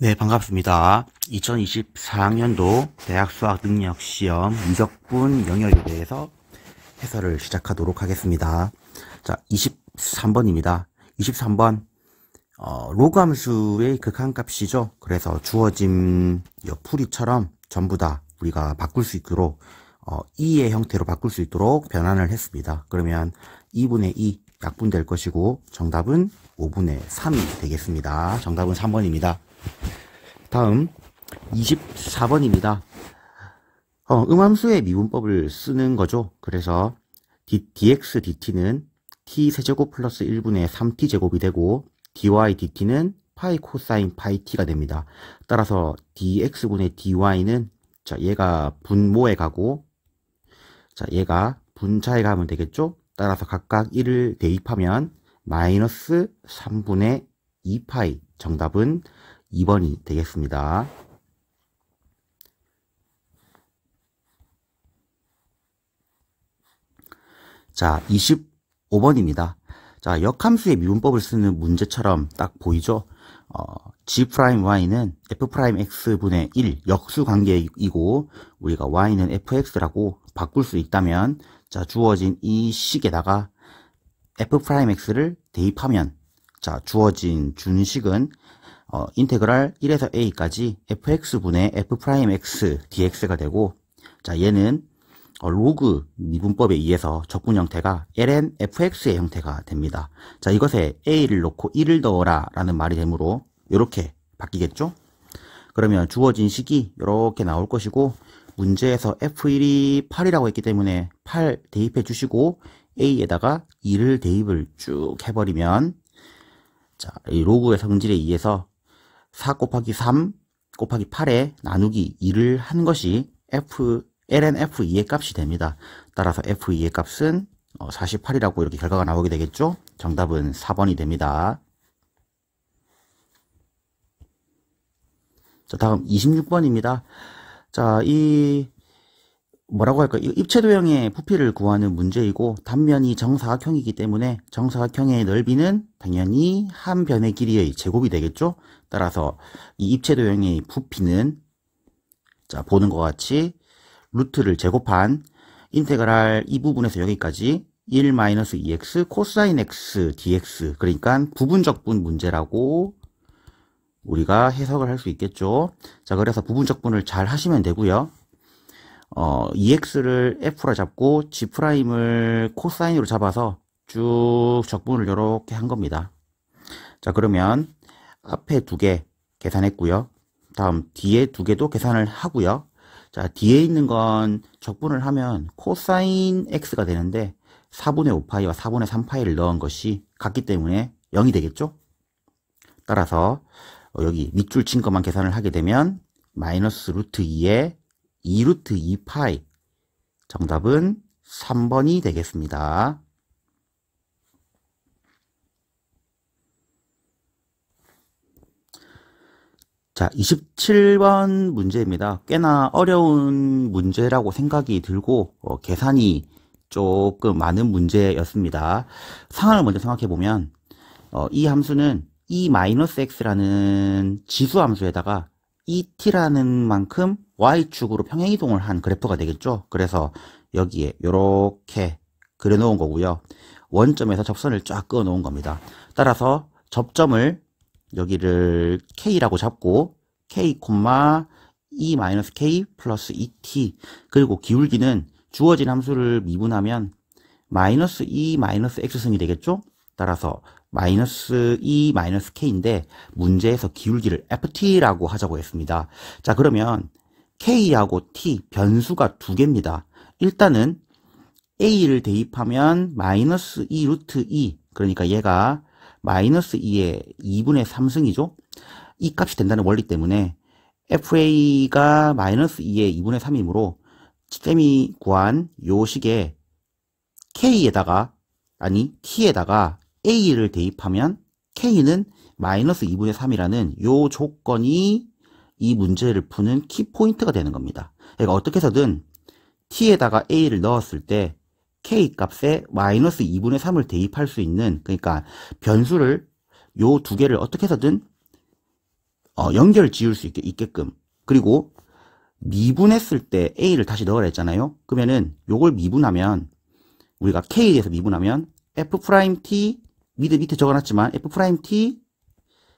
네, 반갑습니다. 2024학년도 대학 수학 능력 시험 미적분 영역에 대해서 해설을 시작하도록 하겠습니다. 자, 23번입니다. 23번, 로그 함수의 극한값이죠. 그래서 주어진 풀이처럼 전부 다 우리가 바꿀 수 있도록, 2의 형태로 바꿀 수 있도록 변환을 했습니다. 그러면 2분의 2 약분될 것이고, 정답은 5분의 3이 되겠습니다. 정답은 3번입니다. 다음 24번입니다. 음함수의 미분법을 쓰는 거죠. 그래서 dx dt는 t세제곱 플러스 1분의 3t제곱이 되고 dy dt는 파이 코사인 파이 t가 됩니다. 따라서 dx분의 dy는 자, 얘가 분모에 가고 자, 얘가 분자에 가면 되겠죠. 따라서 각각 1을 대입하면 마이너스 3분의 2파이, 정답은 2번이 되겠습니다. 자, 25번입니다. 자, 역함수의 미분법을 쓰는 문제처럼 딱 보이죠? G'Y는 F'X분의 1 역수 관계이고 우리가 Y는 Fx라고 바꿀 수 있다면 자, 주어진 이 식에다가 F'X를 대입하면 자, 주어진 준식은 인테그랄 1에서 a까지 fx분의 f'x dx가 되고 자, 얘는 로그 미분법에 의해서 적분 형태가 ln fx의 형태가 됩니다. 자, 이것에 a를 넣고 1을 넣어라 라는 말이 되므로 이렇게 바뀌겠죠? 그러면 주어진 식이 이렇게 나올 것이고 문제에서 f1이 8이라고 했기 때문에 8 대입해 주시고 a에다가 2를 대입을 쭉 해버리면 자, 이 로그의 성질에 의해서 4 곱하기 3 곱하기 8에 나누기 2를 한 것이 ln f2의 값이 됩니다. 따라서 f2의 값은 48이라고 이렇게 결과가 나오게 되겠죠? 정답은 4번이 됩니다. 자, 다음 26번입니다. 자, 뭐라고 할까? 입체도형의 부피를 구하는 문제이고 단면이 정사각형이기 때문에 정사각형의 넓이는 당연히 한 변의 길이의 제곱이 되겠죠? 따라서 이 입체도형의 부피는 자, 보는 것 같이 루트를 제곱한 인테그랄 이 부분에서 여기까지 1-2x 코사인 x dx, 그러니까 부분적분 문제라고 우리가 해석을 할 수 있겠죠. 자, 그래서 부분적분을 잘 하시면 되고요. 2x를 f로 잡고 g'을 코사인으로 잡아서 쭉 적분을 이렇게 한 겁니다. 자, 그러면 앞에 2개 계산했고요. 다음 뒤에 2개도 계산을 하고요. 자, 뒤에 있는 건 적분을 하면 코사인 x가 되는데 4분의 5파이와 4분의 3파이를 넣은 것이 같기 때문에 0이 되겠죠? 따라서 여기 밑줄 친 것만 계산을 하게 되면 마이너스 루트 2에 2 루트 2파이, 정답은 3번이 되겠습니다. 자, 27번 문제입니다. 꽤나 어려운 문제라고 생각이 들고 계산이 조금 많은 문제였습니다. 상황을 먼저 생각해보면 이 함수는 e-x라는 지수 함수에다가 et라는 만큼 y축으로 평행이동을 한 그래프가 되겠죠. 그래서 여기에 이렇게 그려놓은 거고요. 원점에서 접선을 쫙 그어 놓은 겁니다. 따라서 접점을 여기를 k라고 잡고 k, e-k 플러스 et, 그리고 기울기는 주어진 함수를 미분하면 마이너스 e 마이너스 x승이 되겠죠. 따라서 마이너스 e 마이너스 k인데 문제에서 기울기를 ft라고 하자고 했습니다. 자, 그러면 k하고 t 변수가 2개입니다. 일단은 a를 대입하면 마이너스 2 루트 2, 그러니까 얘가 마이너스 2의 2분의 3승이죠. 이 값이 된다는 원리 때문에 fa가 마이너스 2의 2분의 3이므로 쌤이 구한 요 식에 k에다가 t에다가 a를 대입하면 k는 마이너스 2분의 3이라는 요 조건이 이 문제를 푸는 키포인트가 되는 겁니다. 그러니까 어떻게 해서든 t에다가 a를 넣었을 때 k 값에 마이너스 2분의 3을 대입할 수 있는, 그러니까 변수를 요 2개를 어떻게 해서든 연결 지을 수 있게끔. 그리고 미분했을 때 A를 다시 넣으라 했잖아요. 그러면은 요걸 미분하면 우리가 K에 대해서 미분하면 F'T 밑에 적어놨지만 F'T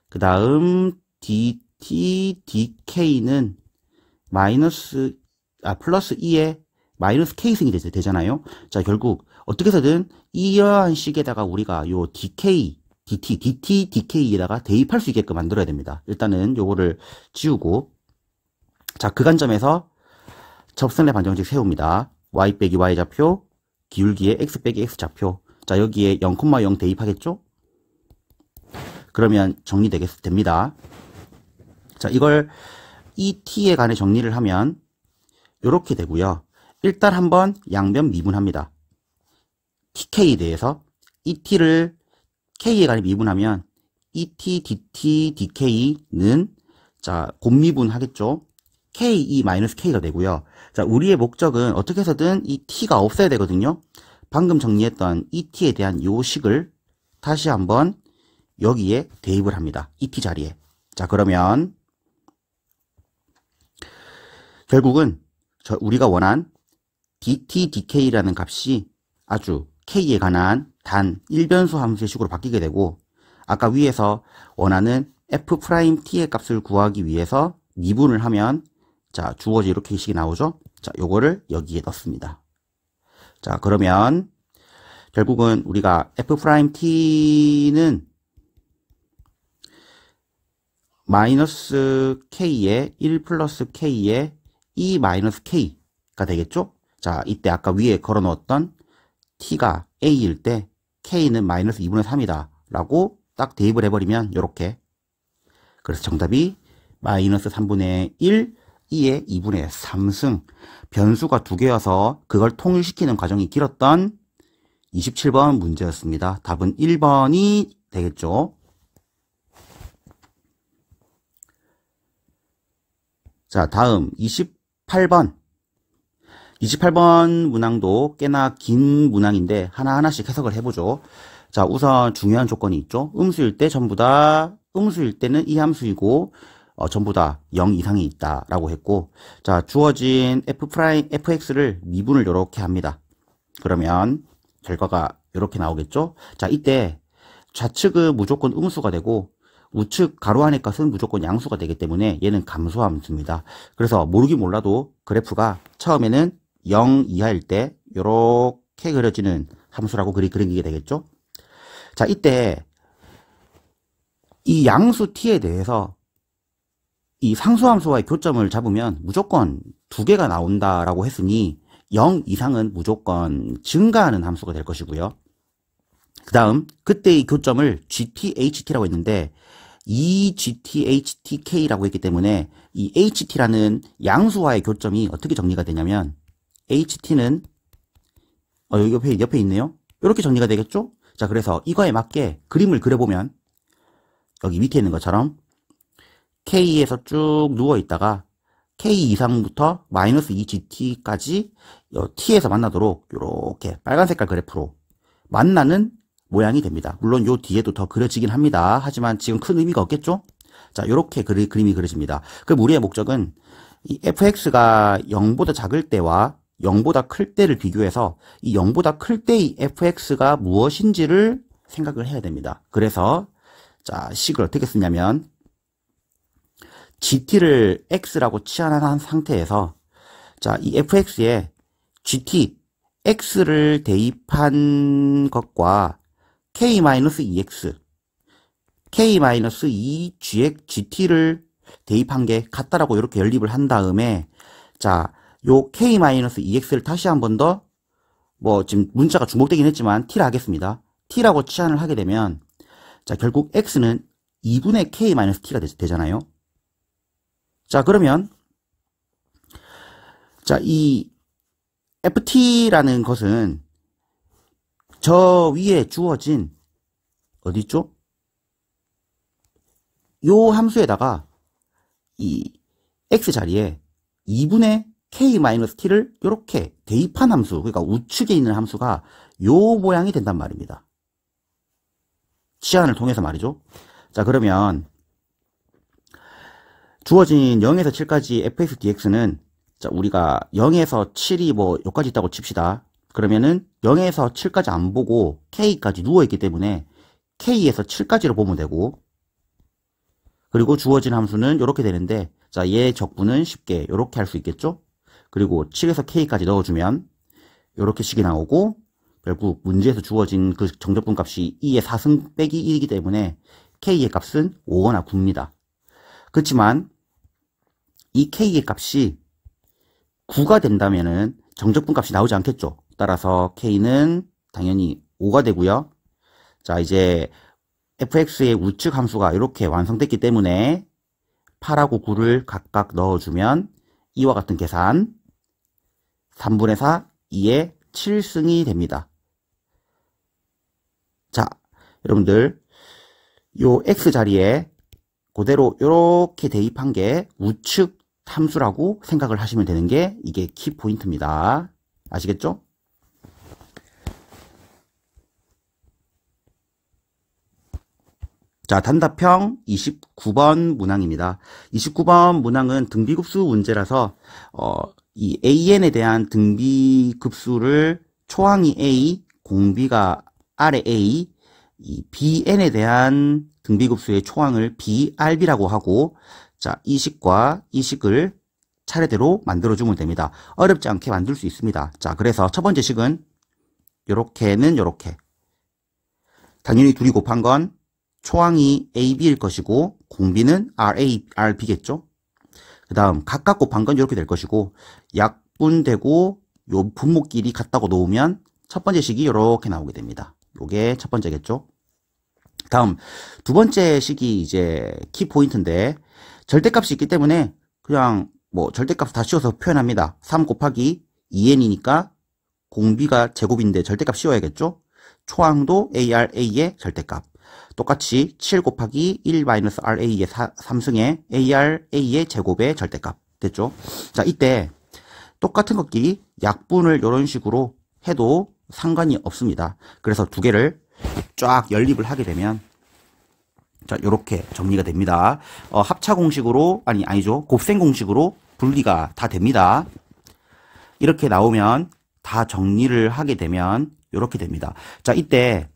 그 다음 dt dk는 플러스 2에 마이너스 k승이 되잖아요. 자, 결국 어떻게 해서든 이러한 식에다가 우리가 요 dk dt dk에다가 대입할 수 있게끔 만들어야 됩니다. 일단은 요거를 지우고, 자, 그 관점에서 접선의 반정식 세웁니다. y 빼기 y 좌표, 기울기에 x 빼기 x 좌표. 자, 여기에 0,0 대입하겠죠? 그러면 됩니다. 자, 이걸 이 t에 관해 정리를 하면 이렇게 되고요. 일단 한번 양변 미분합니다. tk에 대해서 이 t를 k에 관해 미분하면 et, dt, dk는 자, 곱미분 하겠죠. ke-k가 되고요. 자, 우리의 목적은 어떻게 해서든 이 t가 없어야 되거든요. 방금 정리했던 이 t에 대한 요 식을 다시 한번 여기에 대입을 합니다. 이 t 자리에. 자, 그러면 결국은 우리가 원한 dt, dk라는 값이 아주 k에 관한 단 1변수 함수의 식으로 바뀌게 되고, 아까 위에서 원하는 f't의 값을 구하기 위해서 미분을 하면 자, 주어진 이렇게 식이 나오죠. 자, 요거를 여기에 넣습니다. 자, 그러면 결국은 우리가 f't는 마이너스 k에 1 플러스 k에 2 마이너스 k가 되겠죠? 자, 이때 아까 위에 걸어 놓았던 t가 a일 때 k는 마이너스 2분의 3이다 라고 딱 대입을 해버리면 요렇게. 그래서 정답이 마이너스 3분의 1, 2의 2분의 3승. 변수가 두 개여서 그걸 통일시키는 과정이 길었던 27번 문제였습니다. 답은 1번이 되겠죠. 자, 다음 28번. 28번 문항도 꽤나 긴 문항인데 하나하나씩 해석을 해보죠. 자, 우선 중요한 조건이 있죠. 음수일 때 전부 다, 음수일 때는 이 함수이고 전부 다 0 이상이 있다라고 했고, 자, 주어진 fx를 미분을 이렇게 합니다. 그러면 결과가 이렇게 나오겠죠. 자, 이때 좌측은 무조건 음수가 되고 우측 가로 안의 값은 무조건 양수가 되기 때문에 얘는 감소함수입니다. 그래서 모르긴 몰라도 그래프가 처음에는 0 이하일 때 이렇게 그려지는 함수라고 그리게 되겠죠. 자, 이때 이 양수 t에 대해서 이 상수함수와의 교점을 잡으면 무조건 두 개가 나온다라고 했으니 0 이상은 무조건 증가하는 함수가 될 것이고요. 그 다음 그때의 교점을 GTHT라고 했는데 이 GTHTK라고 했기 때문에 이 HT라는 양수와의 교점이 어떻게 정리가 되냐면 HT는 여기 옆에 있네요. 이렇게 정리가 되겠죠? 자, 그래서 이거에 맞게 그림을 그려보면 여기 밑에 있는 것처럼 K에서 쭉 누워 있다가 K 이상부터 마이너스 2GT까지 T에서 만나도록 이렇게 빨간 색깔 그래프로 만나는 모양이 됩니다. 물론 요 뒤에도 더 그려지긴 합니다. 하지만 지금 큰 의미가 없겠죠? 자, 요렇게 그림이 그려집니다. 그럼 우리의 목적은 이 fx가 0보다 작을 때와 0보다 클 때를 비교해서 이 0보다 클 때의 fx가 무엇인지를 생각을 해야 됩니다. 그래서 자, 식을 어떻게 쓰냐면 gt를 x라고 치환한 상태에서 자, 이 fx에 gt, x를 대입한 것과 k-2x, k-2gt를 대입한 게 같다라고 이렇게 연립을 한 다음에 자, 요 k-2x를 다시 한 번 더 지금 문자가 중복되긴 했지만 t라 하겠습니다. t라고 치환을 하게 되면 자, 결국 x는 2분의 k-t가 되잖아요. 자, 그러면 자, 이 ft라는 것은 저 위에 주어진 어디 있죠? 요 함수에다가 이 x 자리에 2분의 k-t를 이렇게 대입한 함수, 그러니까 우측에 있는 함수가 요 모양이 된단 말입니다. 치환을 통해서 말이죠. 자, 그러면 주어진 0에서 7까지 fx dx는 자, 우리가 0에서 7이 뭐 여기까지 있다고 칩시다. 그러면은 0에서 7까지 안 보고 k까지 누워있기 때문에 k에서 7까지로 보면 되고, 그리고 주어진 함수는 이렇게 되는데, 자, 얘 적분은 쉽게 이렇게 할 수 있겠죠? 그리고 7에서 k까지 넣어주면 이렇게 식이 나오고, 결국 문제에서 주어진 그 정적분 값이 2의 4승 빼기 1이기 때문에 k의 값은 5거나 9입니다. 그렇지만 이 k의 값이 9가 된다면은 정적분 값이 나오지 않겠죠. 따라서 k는 당연히 5가 되고요. 자, 이제 fx의 우측 함수가 이렇게 완성됐기 때문에 8하고 9를 각각 넣어주면 이와 같은 계산 3분의 4, 2의 7승이 됩니다. 자, 여러분들 요 x 자리에 그대로 이렇게 대입한 게 우측 함수라고 생각을 하시면 되는 게 이게 키포인트입니다. 아시겠죠? 자, 단답형 29번 문항입니다. 29번 문항은 등비급수 문제라서 이 AN에 대한 등비급수를 초항이 A, 공비가 R의 A, 이 BN에 대한 등비급수의 초항을 BRB라고 하고, 자, 이 식과 이 식을 차례대로 만들어주면 됩니다. 어렵지 않게 만들 수 있습니다. 자, 그래서 첫 번째 식은 요렇게는 요렇게. 당연히 둘이 곱한 건 초항이 AB일 것이고 공비는 RA, RB겠죠. 그 다음 각각 곱한 건 이렇게 될 것이고 약분되고 요 분모끼리 같다고 놓으면 첫 번째 식이 이렇게 나오게 됩니다. 요게 첫 번째겠죠. 다음 두 번째 식이 이제 키포인트인데 절대값이 있기 때문에 그냥 뭐 절대값 다 씌워서 표현합니다. 3 곱하기 2n이니까 공비가 제곱인데 절대값 씌워야겠죠. 초항도 ARA의 절대값. 똑같이 7 곱하기 1-RA의 3승의 ARA의 제곱의 절대값. 됐죠? 자, 이때 똑같은 것끼리 약분을 이런 식으로 해도 상관이 없습니다. 그래서 두 개를 쫙 연립을 하게 되면 자, 요렇게 정리가 됩니다. 합차 공식으로, 아니죠. 곱셈 공식으로 분리가 다 됩니다. 이렇게 나오면 다 정리를 하게 되면 요렇게 됩니다. 자, 이때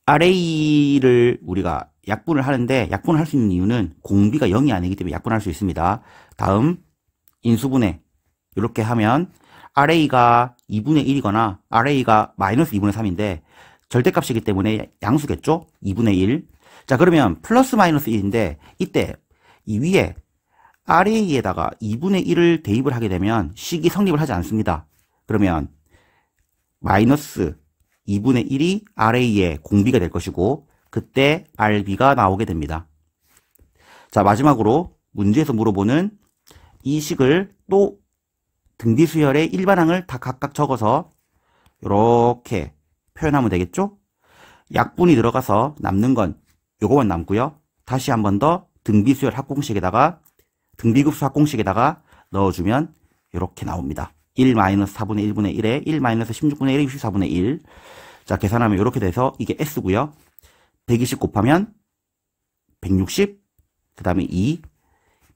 RA를 우리가 약분을 하는데 약분을 할 수 있는 이유는 공비가 0이 아니기 때문에 약분할 수 있습니다. 다음 인수분해 이렇게 하면 RA가 2분의 1이거나 RA가 마이너스 2분의 3인데 절대값이기 때문에 양수겠죠? 2분의 1. 자, 그러면 플러스 마이너스 1인데 이때 이 위에 RA에다가 2분의 1을 대입을 하게 되면 식이 성립을 하지 않습니다. 그러면 마이너스 2분의 1이 RA의 공비가 될 것이고 그때 RB가 나오게 됩니다. 자, 마지막으로 문제에서 물어보는 이 식을 또 등비수열의 일반항을 다 각각 적어서 이렇게 표현하면 되겠죠? 약분이 들어가서 남는 건 요거만 남고요. 다시 한 번 더 등비수열 합공식에다가 등비급수 합공식에다가 넣어주면 이렇게 나옵니다. 1-4분의 1분의 1에 1-16분의 1에 64분의 1. 자, 계산하면 이렇게 돼서 이게 S고요. 120 곱하면 160, 그 다음에 2,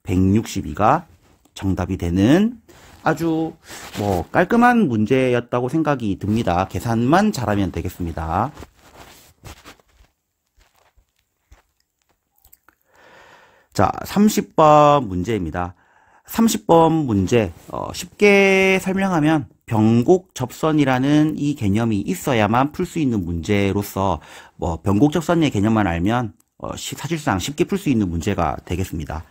162가 정답이 되는 아주 뭐 깔끔한 문제였다고 생각이 듭니다. 계산만 잘하면 되겠습니다. 자, 30번 문제입니다. 30번 문제 쉽게 설명하면 변곡 접선이라는 이 개념이 있어야만 풀 수 있는 문제로서 뭐 변곡 접선의 개념만 알면 사실상 쉽게 풀 수 있는 문제가 되겠습니다.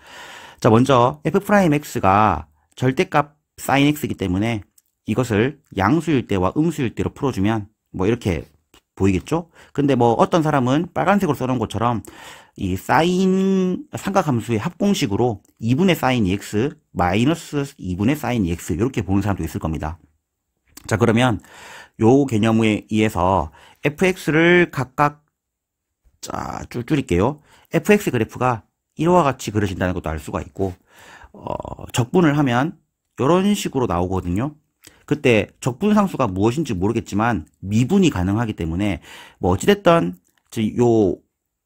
자, 먼저 f'x가 절대값 sin x이기 때문에 이것을 양수일 때와 음수일 때로 풀어주면 뭐 이렇게 보이겠죠? 근데 뭐 어떤 사람은 빨간색으로 써놓은 것처럼 이 사인 삼각함수의 합공식으로 2분의 sin x 마이너스 2분의 sin x 이렇게 보는 사람도 있을 겁니다. 자, 그러면 요 개념에 의해서 fx를 각각 쭉 줄일게요. fx 그래프가 이와 같이 그려진다는 것도 알 수가 있고 적분을 하면 이런 식으로 나오거든요. 그때 적분상수가 무엇인지 모르겠지만 미분이 가능하기 때문에 뭐 어찌됐든 요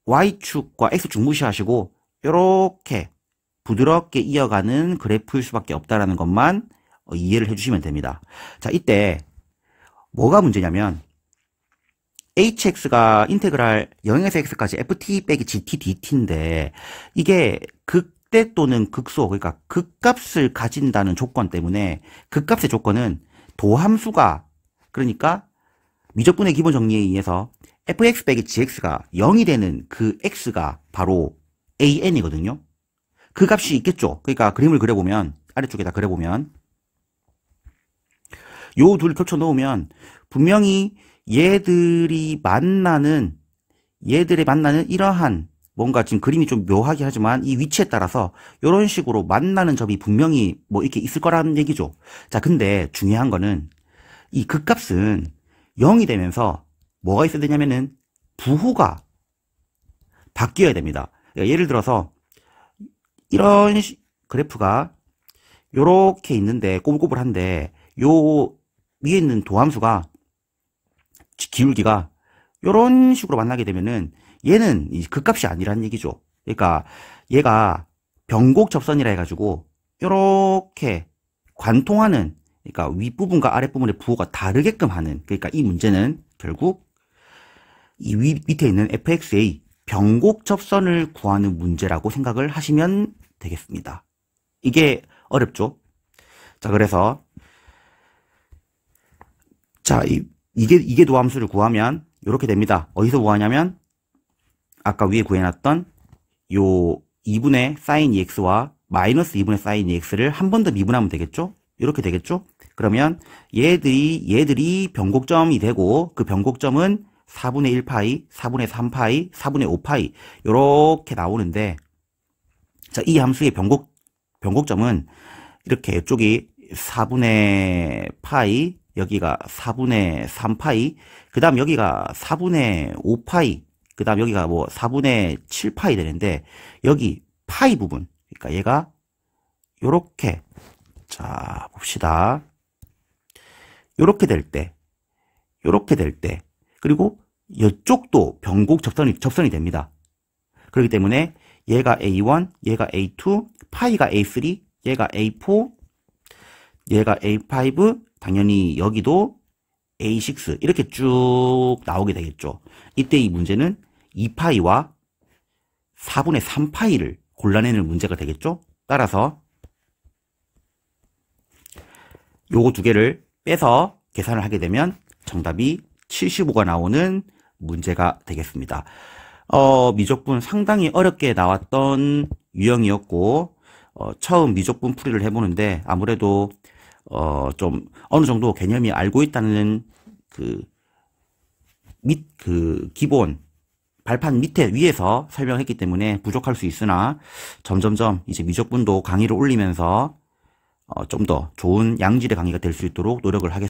y축과 x축 무시하시고 이렇게 부드럽게 이어가는 그래프일 수밖에 없다라는 것만 이해를 해주시면 됩니다. 자, 이때 뭐가 문제냐면 hx가 인테그랄 0에서 x까지 ft 빼기 gt dt인데 이게 극대 또는 극소, 그러니까 극값을 가진다는 조건 때문에 극값의 조건은 도함수가, 그러니까 미적분의 기본 정리에 의해서 fx 빼기 gx가 0이 되는 그 x가 바로 an이거든요. 그 값이 있겠죠. 그러니까 그림을 그려보면, 아래쪽에다 그려보면 요 둘 겹쳐 놓으면 분명히 얘들이 만나는 이러한, 뭔가 지금 그림이 좀 묘하게 하지만 이 위치에 따라서 이런 식으로 만나는 점이 분명히 뭐 이렇게 있을 거라는 얘기죠. 자, 근데 중요한 거는 이 극값은 0이 되면서 뭐가 있어야 되냐면은 부호가 바뀌어야 됩니다. 그러니까 예를 들어서 이런 그래프가 요렇게 있는데 꼬불꼬불한데 요 위에 있는 도함수가 기울기가 요런 식으로 만나게 되면은 얘는 극값이 아니라는 얘기죠. 그러니까 얘가 변곡 접선이라 해가지고 요렇게 관통하는, 그러니까 윗부분과 아랫부분의 부호가 다르게끔 하는, 그러니까 이 문제는 결국 이 밑에 있는 fx의 변곡 접선을 구하는 문제라고 생각을 하시면 되겠습니다. 이게 어렵죠? 자, 그래서 자, 이게 도함수를 구하면 이렇게 됩니다. 어디서 구하냐면 아까 위에 구해놨던 요 2분의 sin 2x와 마이너스 2분의 sin 2x를 한 번 더 미분하면 되겠죠? 이렇게 되겠죠? 그러면 얘들이 변곡점이 되고 그 변곡점은 4분의 1파이, 4분의 3파이, 4분의 5파이 이렇게 나오는데, 자, 이 함수의 변곡점은 이렇게 이쪽이 4분의 파이, 여기가 4분의 3파이, 그 다음 여기가 4분의 5파이, 그 다음 여기가 뭐 4분의 7파이 되는데, 여기 파이 부분, 그러니까 얘가 요렇게, 자, 봅시다. 요렇게 될 때, 그리고 이쪽도 변곡 접선이 됩니다. 그렇기 때문에 얘가 A1, 얘가 A2, 파이가 A3, 얘가 A4, 얘가 A5, 당연히 여기도 A6 이렇게 쭉 나오게 되겠죠. 이때 이 문제는 2파이와 4분의 3파이를 골라내는 문제가 되겠죠. 따라서 요거 두 개를 빼서 계산을 하게 되면 정답이 75가 나오는 문제가 되겠습니다. 미적분 상당히 어렵게 나왔던 유형이었고, 처음 미적분 풀이를 해보는데 아무래도 좀 어느 정도 개념이 알고 있다는 그 기본 발판 위에서 설명했기 때문에 부족할 수 있으나 점점점 이제 미적분도 강의를 올리면서 좀 더 좋은 양질의 강의가 될 수 있도록 노력을 하겠습니다.